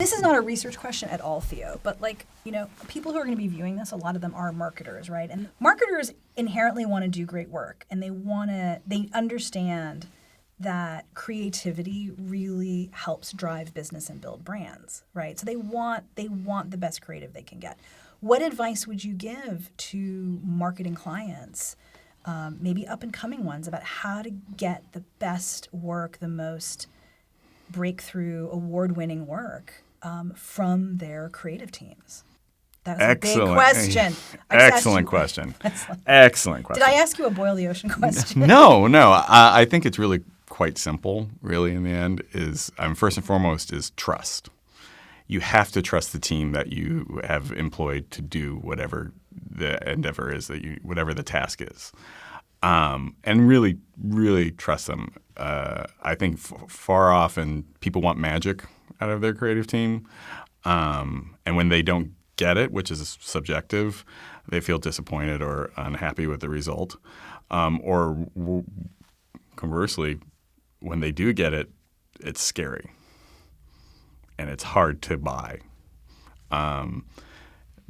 This is not a research question at all, Theo, but people who are going to be viewing this, a lot of them are marketers, right? And marketers inherently want to do great work, and they understand that creativity really helps drive business and build brands, right? So they want the best creative they can get. What advice would you give to marketing clients, maybe up and coming ones, about how to get the best work, the most breakthrough, award-winning work from their creative teams? That was a big question. Excellent question. Excellent question. Did I ask you a boil the ocean question? No. I think it's really quite simple, really, in the end, is first and foremost is trust. You have to trust the team that you have employed to do whatever the endeavor is, whatever the task is. And really, really trust them. I think far often people want magic out of their creative team. And when they don't get it, which is subjective, they feel disappointed or unhappy with the result. Or conversely, when they do get it, it's scary and it's hard to buy.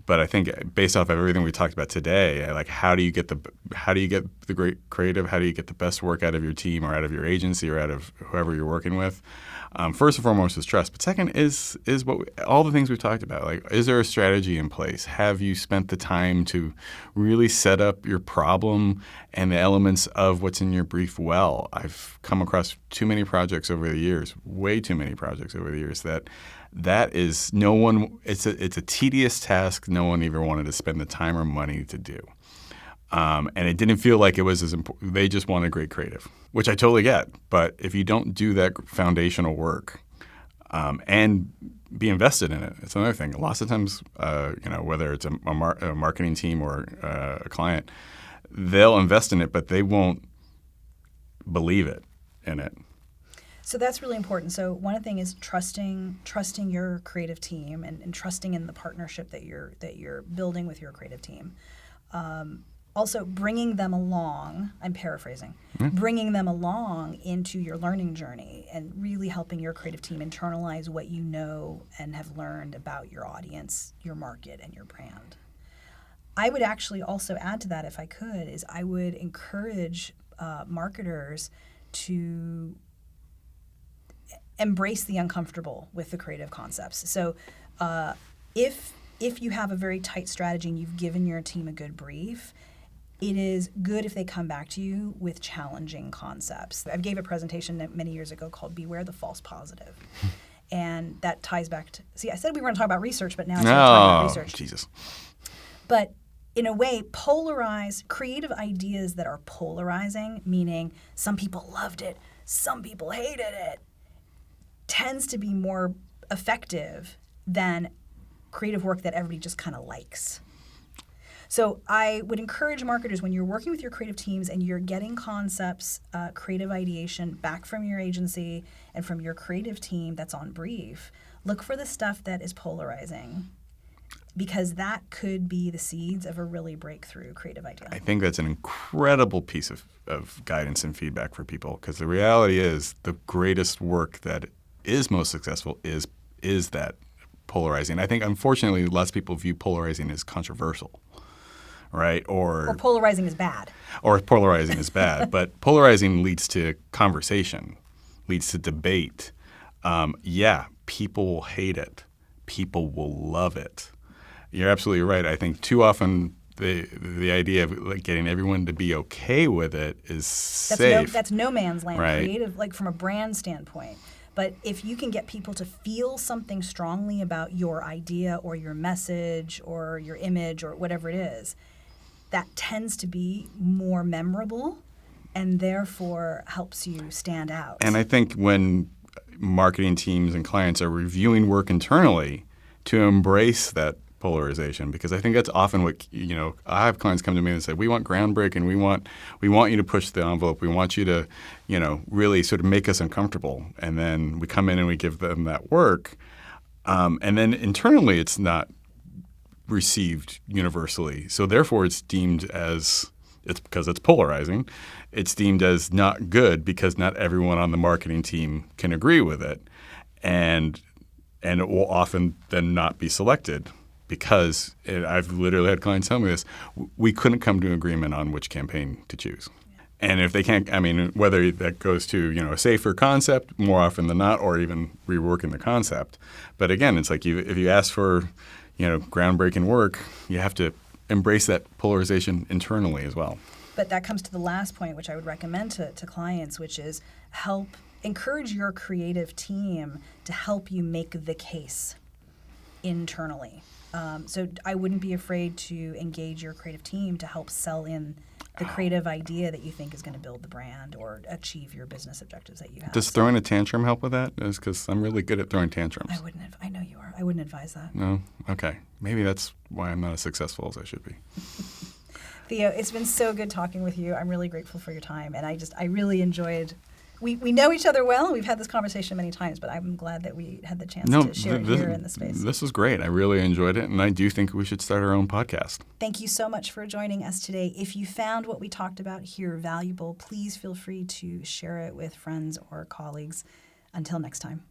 But I think based off of everything we talked about today, how do you get the great creative? How do you get the best work out of your team or out of your agency or out of whoever you're working with? First and foremost is trust. But second is all the things we've talked about. Is there a strategy in place? Have you spent the time to really set up your problem and the elements of what's in your brief well? I've come across too many projects over the years, way too many projects over the years that is it's a tedious task no one even wanted to spend the time or money to do. And it didn't feel like it was as important. They just wanted great creative, which I totally get. But if you don't do that foundational work and be invested in it, it's another thing. Lots of times, whether it's a marketing team or a client, they'll invest in it, but they won't believe in it. So that's really important. So one thing is trusting your creative team and trusting in the partnership that you're building with your creative team. Also, bringing them along, I'm paraphrasing, bringing them along into your learning journey and really helping your creative team internalize what you know and have learned about your audience, your market, and your brand. I would actually also add to that, if I could, is I would encourage marketers to embrace the uncomfortable with the creative concepts. So if you have a very tight strategy and you've given your team a good brief, it is good if they come back to you with challenging concepts. I gave a presentation many years ago called Beware the False Positive. And that ties back to, I said we were going to talk about research, but now I'm talking about research. Jesus. But in a way, creative ideas that are polarizing, meaning some people loved it, some people hated it, tends to be more effective than creative work that everybody just kind of likes. So I would encourage marketers, when you're working with your creative teams and you're getting concepts, creative ideation back from your agency and from your creative team that's on brief, look for the stuff that is polarizing, because that could be the seeds of a really breakthrough creative idea. I think that's an incredible piece of guidance and feedback for people, because the reality is the greatest work that is most successful is that polarizing. I think, unfortunately, lots of people view polarizing as controversial, right? Or polarizing is bad. Or polarizing is bad. But polarizing leads to conversation, leads to debate. People will hate it. People will love it. You're absolutely right. I think too often the idea of getting everyone to be okay with it is safe. That's no man's land, right? Creative, from a brand standpoint. But if you can get people to feel something strongly about your idea or your message or your image or whatever it is, that tends to be more memorable and therefore helps you stand out. And I think when marketing teams and clients are reviewing work internally, to embrace that polarization, because I think that's often what, I have clients come to me and say, we want groundbreaking, we want you to push the envelope, we want you to, really sort of make us uncomfortable. And then we come in and we give them that work. And then internally it's not received universally. So therefore it's deemed as, because it's polarizing, it's deemed as not good because not everyone on the marketing team can agree with it. And and it will often then not be selected because I've literally had clients tell me this. We couldn't come to an agreement on which campaign to choose. And if they can't, I mean, whether that goes to, a safer concept more often than not, or even reworking the concept. But again, it's like if you ask for, groundbreaking work, you have to embrace that polarization internally as well. But that comes to the last point, which I would recommend to clients, which is encourage your creative team to help you make the case internally. So I wouldn't be afraid to engage your creative team to help sell in the creative idea that you think is going to build the brand or achieve your business objectives that you have. Does throwing a tantrum help with that? Because I'm really good at throwing tantrums. I know you are. I wouldn't advise that. No? Okay. Maybe that's why I'm not as successful as I should be. Theo, it's been so good talking with you. I'm really grateful for your time. And I really enjoyed. We know each other well. We've had this conversation many times, but I'm glad that we had the chance to share it here in the space. This was great. I really enjoyed it, and I do think we should start our own podcast. Thank you so much for joining us today. If you found what we talked about here valuable, please feel free to share it with friends or colleagues. Until next time.